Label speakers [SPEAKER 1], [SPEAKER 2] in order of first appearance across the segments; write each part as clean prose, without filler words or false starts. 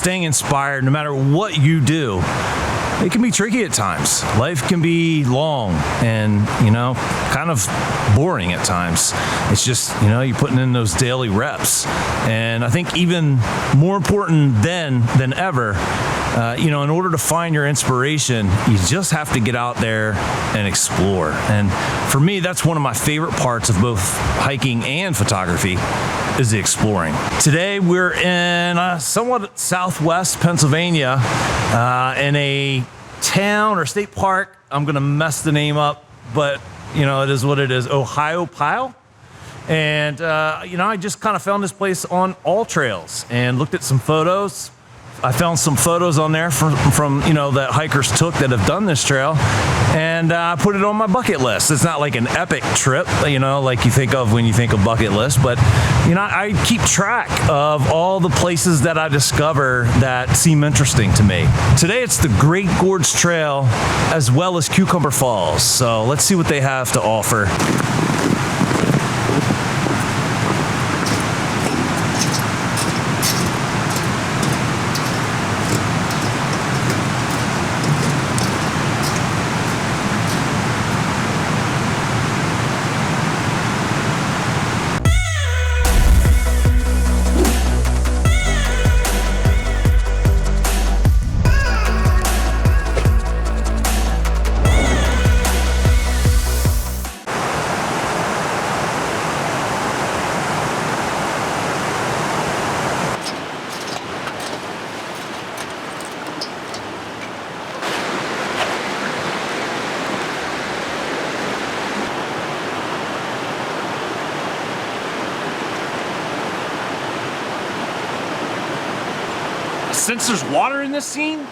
[SPEAKER 1] staying inspired no matter what you do. It can be tricky at times. Life can be long and, kind of boring at times. It's just, you're putting in those daily reps. And I think even more important than ever, in order to find your inspiration, you just have to get out there and explore. And for me, that's one of my favorite parts of both hiking and photography, is the exploring. Today, we're in somewhat southwest Pennsylvania, in a town or state park. I'm gonna mess the name up, but it is what it is, Ohiopyle. And I just kind of found this place on All Trails and looked at some photos. I found some photos on there from that hikers took that have done this trail, and I put it on my bucket list. It's not like an epic trip, like you think of when you think of bucket list, but I keep track of all the places that I discover that seem interesting to me. Today it's the Great Gorge Trail as well as Cucumber Falls. So let's see what they have to offer. Since there's water in this scene,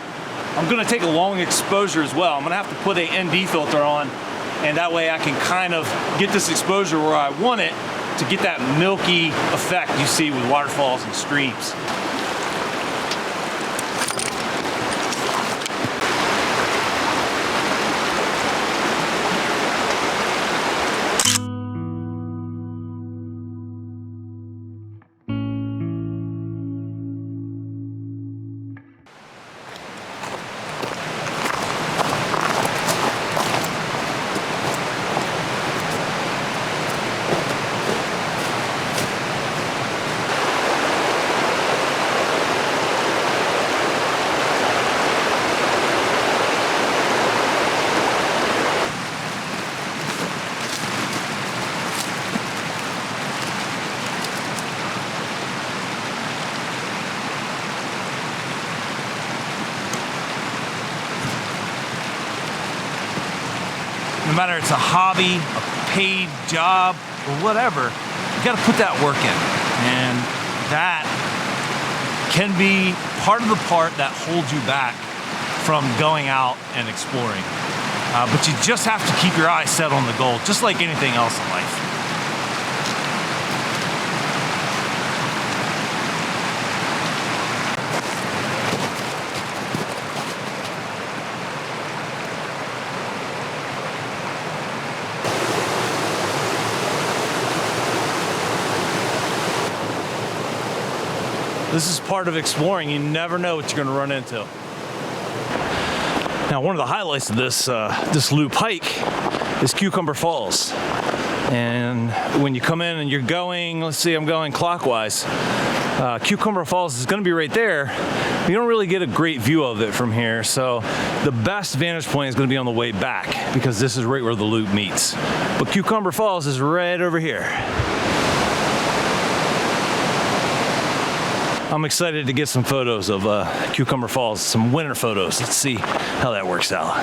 [SPEAKER 1] I'm gonna take a long exposure as well. I'm gonna have to put a ND filter on, and that way I can kind of get this exposure where I want it to get that milky effect you see with waterfalls and streams. No matter it's a hobby, a paid job, or whatever, you gotta put that work in. And that can be part of the part that holds you back from going out and exploring. But you just have to keep your eyes set on the goal, just like anything else in life. This is part of exploring. You never know what you're going to run into. Now, one of the highlights of this loop hike is Cucumber Falls. And when you come in and you're going, let's see, I'm going clockwise. Cucumber Falls is going to be right there. You don't really get a great view of it from here. So the best vantage point is going to be on the way back, because this is right where the loop meets. But Cucumber Falls is right over here. I'm excited to get some photos of Cucumber Falls, some winter photos. Let's see how that works out.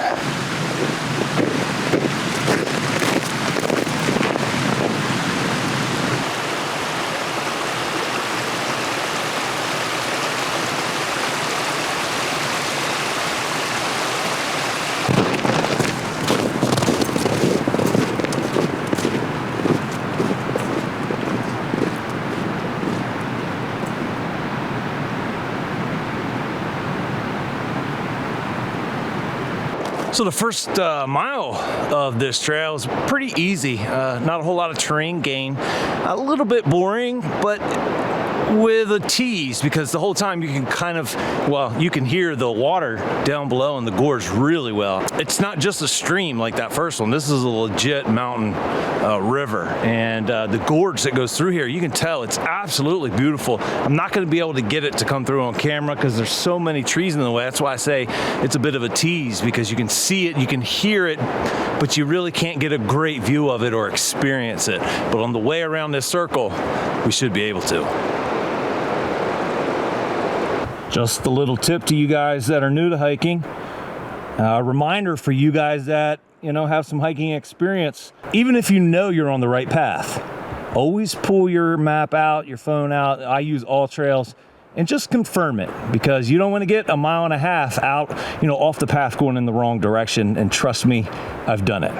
[SPEAKER 1] So the first mile of this trail is pretty easy. Not a whole lot of terrain gain. A little bit boring, but with a tease, because the whole time you can kind of, well, you can hear the water down below in the gorge really well. It's not just a stream like that first one. This is a legit mountain river, and the gorge that goes through here, you can tell it's absolutely beautiful. I'm not going to be able to get it to come through on camera because there's so many trees in the way. That's why I say it's a bit of a tease, because you can see it, you can hear it, but you really can't get a great view of it or experience it. But on the way around this circle, we should be able to. Just a little tip to you guys that are new to hiking. A reminder for you guys that, you know, have some hiking experience. Even if you know you're on the right path, always pull your map out, your phone out. I use All Trails, and just confirm it, because you don't want to get a mile and a half out, you know, off the path going in the wrong direction. And trust me, I've done it.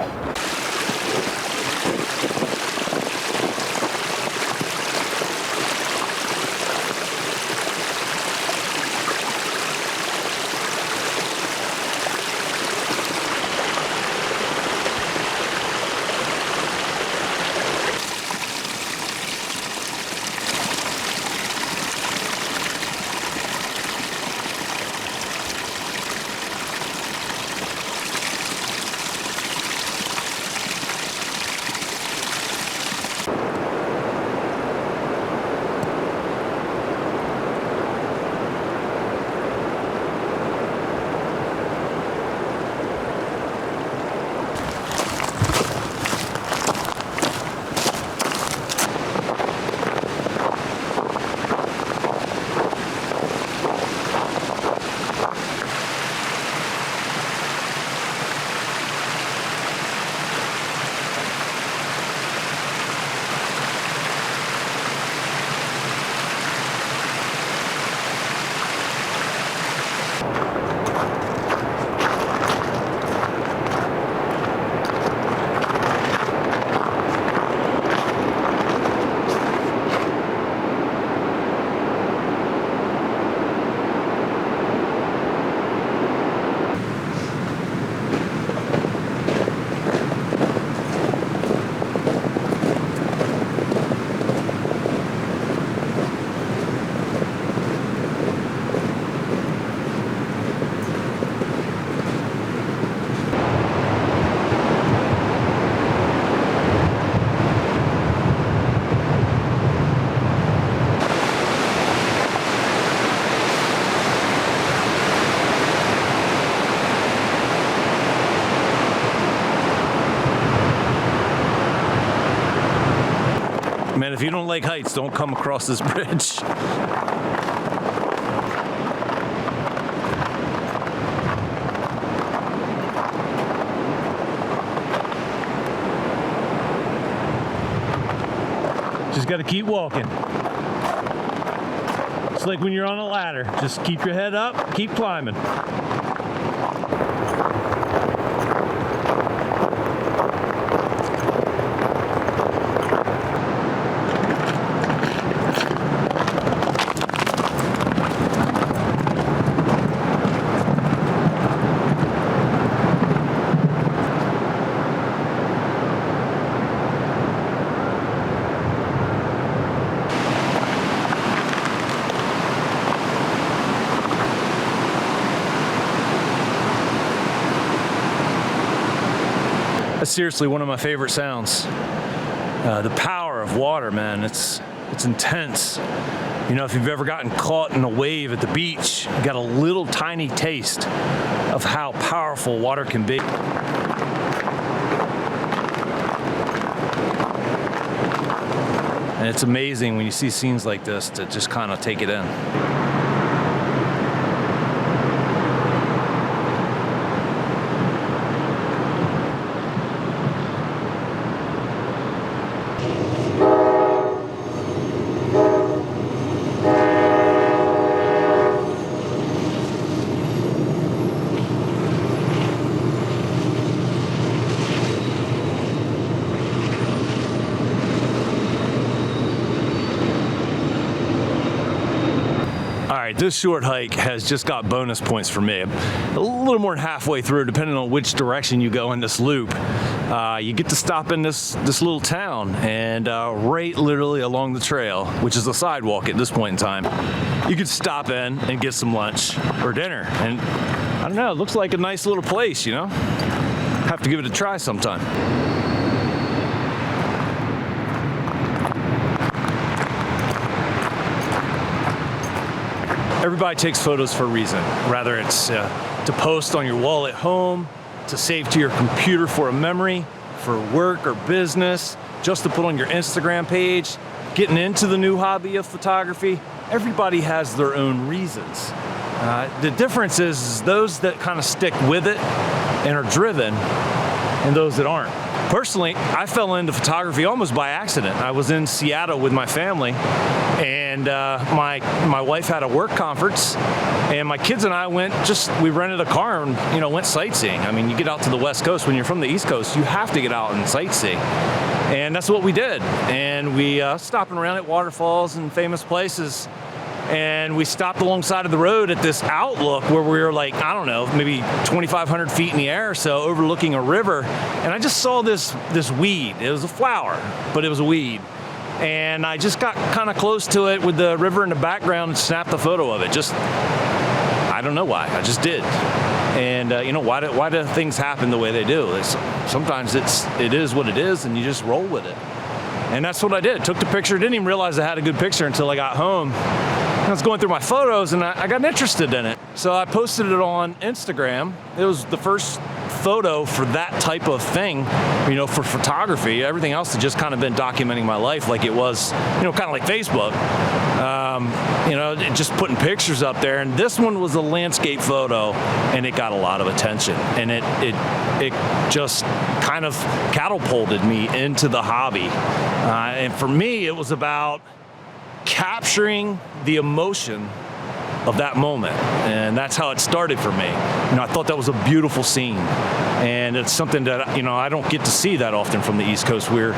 [SPEAKER 1] Man, if you don't like heights, don't come across this bridge. Just gotta keep walking. It's like when you're on a ladder. Just keep your head up, keep climbing. That's seriously one of my favorite sounds. The power of water, man, it's intense. You know, if you've ever gotten caught in a wave at the beach, you got a little tiny taste of how powerful water can be. And it's amazing when you see scenes like this to just kind of take it in. right, this short hike has just got bonus points for me. A little more than halfway through, depending on which direction you go in this loop. You get to stop in this little town, and right literally along the trail, which is a sidewalk at this point in time, you could stop in and get some lunch or dinner. And I don't know, it looks like a nice little place, you know? Have to give it a try sometime. Everybody takes photos for a reason, whether it's to post on your wall at home, to save to your computer for a memory, for work or business, just to put on your Instagram page, getting into the new hobby of photography. Everybody has their own reasons. The difference is those that kind of stick with it and are driven, and those that aren't. Personally, I fell into photography almost by accident. I was in Seattle with my family, and my wife had a work conference, and my kids and I we rented a car and, you know, went sightseeing. I mean, you get out to the West Coast. When you're from the East Coast, you have to get out and sightsee. And that's what we did. And we stopping around at waterfalls and famous places. And we stopped alongside of the road at this outlook where we were like, I don't know, maybe 2,500 feet in the air or so, overlooking a river. And I just saw this weed. It was a flower, but it was a weed. And I just got kind of close to it with the river in the background and snapped a photo of it. Just, I don't know why, I just did. And you know, why do things happen the way they do? Sometimes it is what it is, and you just roll with it. And that's what I did. Took the picture, didn't even realize I had a good picture until I got home. I was going through my photos and I got interested in it. So I posted it on Instagram. It was the first photo for that type of thing, you know, for photography. Everything else had just kind of been documenting my life like it was, you know, kind of like Facebook. You know, just putting pictures up there. And this one was a landscape photo, and it got a lot of attention. And it just kind of catapulted me into the hobby. And for me, it was about capturing the emotion of that moment, and that's how it started for me. You know, I thought that was a beautiful scene, and it's something that, you know, I don't get to see that often from the East Coast. We're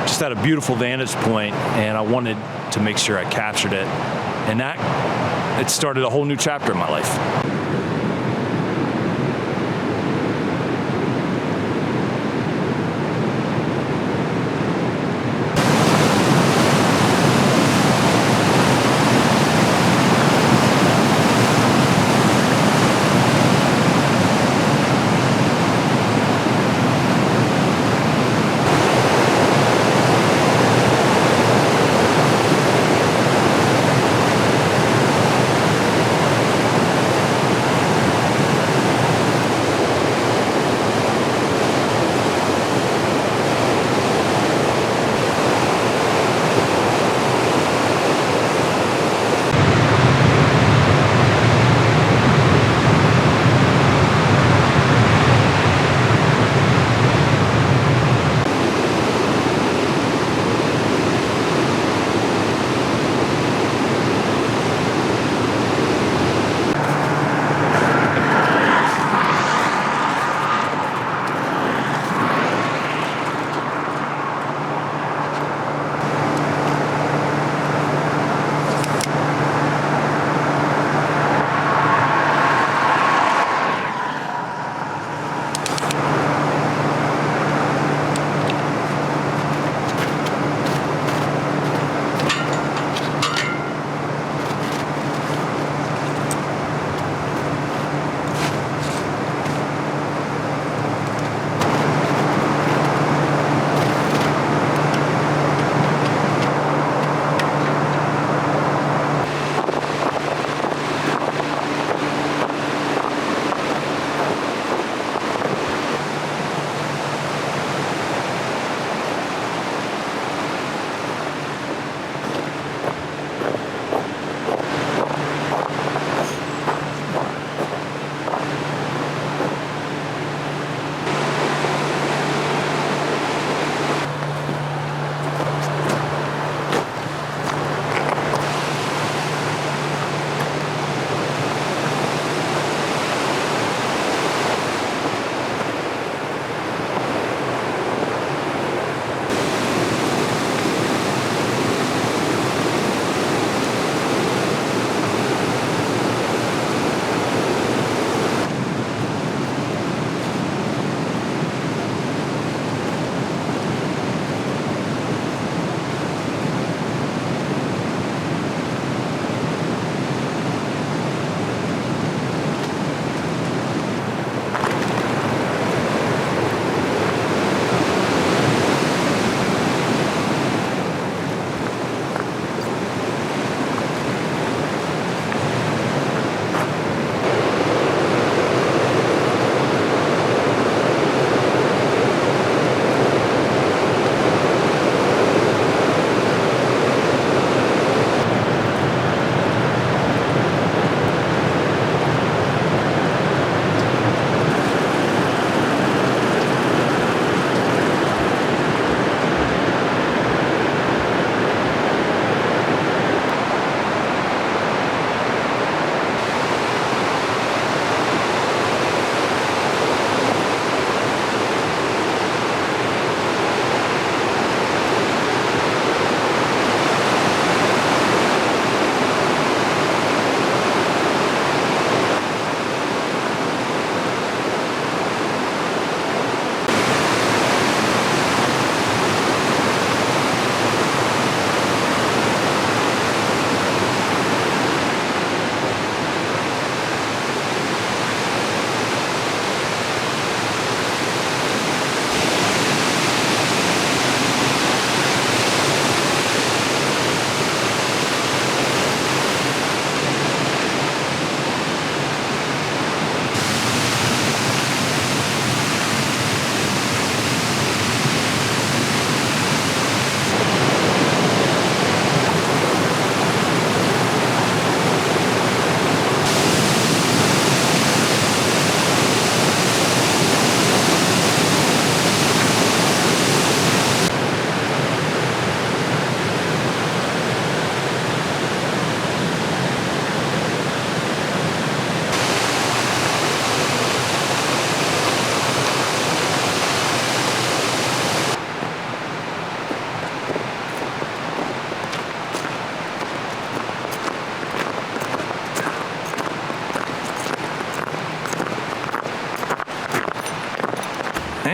[SPEAKER 1] just at a beautiful vantage point, and I wanted to make sure I captured it, and it started a whole new chapter in my life.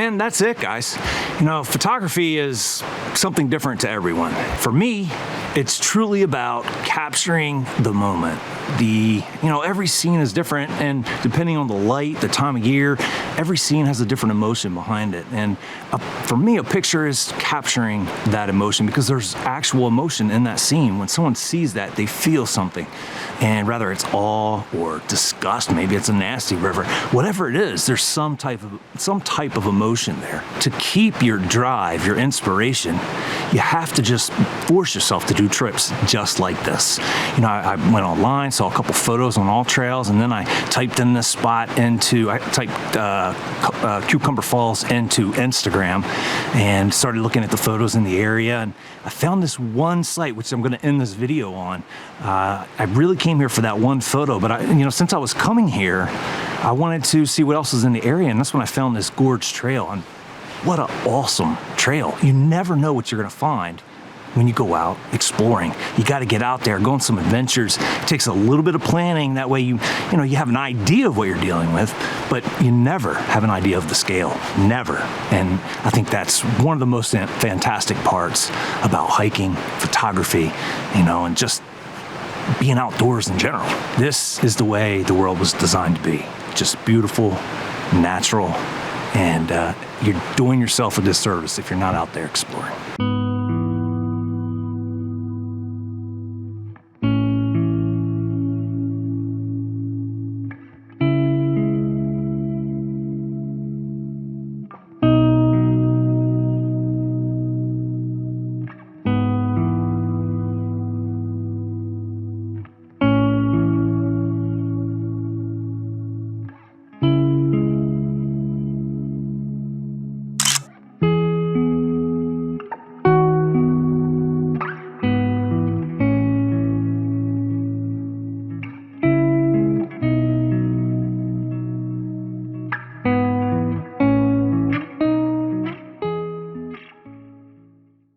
[SPEAKER 2] And that's it, guys. You know, photography is something different to everyone. For me, it's truly about capturing the moment. Every scene is different, and depending on the light, the time of year, every scene has a different emotion behind it. And for me, a picture is capturing that emotion, because there's actual emotion in that scene. When someone sees that, they feel something. And whether it's awe or disgust, maybe it's a nasty river, whatever it is, there's some type of emotion there. To keep your drive, your inspiration, you have to just force yourself to do trips just like this. You know, I went online, saw a couple photos on All Trails, and then I typed in this spot Cucumber Falls into Instagram and started looking at the photos in the area, and I found this one site, which I'm going to end this video on. I really came here for that one photo, but since I was coming here, I wanted to see what else is in the area, and that's when I found this Gorge trail. And what an awesome trail. You never know what you're going to find when you go out exploring. You got to get out there, go on some adventures. It takes a little bit of planning. That way you have an idea of what you're dealing with, but you never have an idea of the scale. Never. And I think that's one of the most fantastic parts about hiking, photography, and just being outdoors in general. This is the way the world was designed to be. Just beautiful, natural, and you're doing yourself a disservice if you're not out there exploring.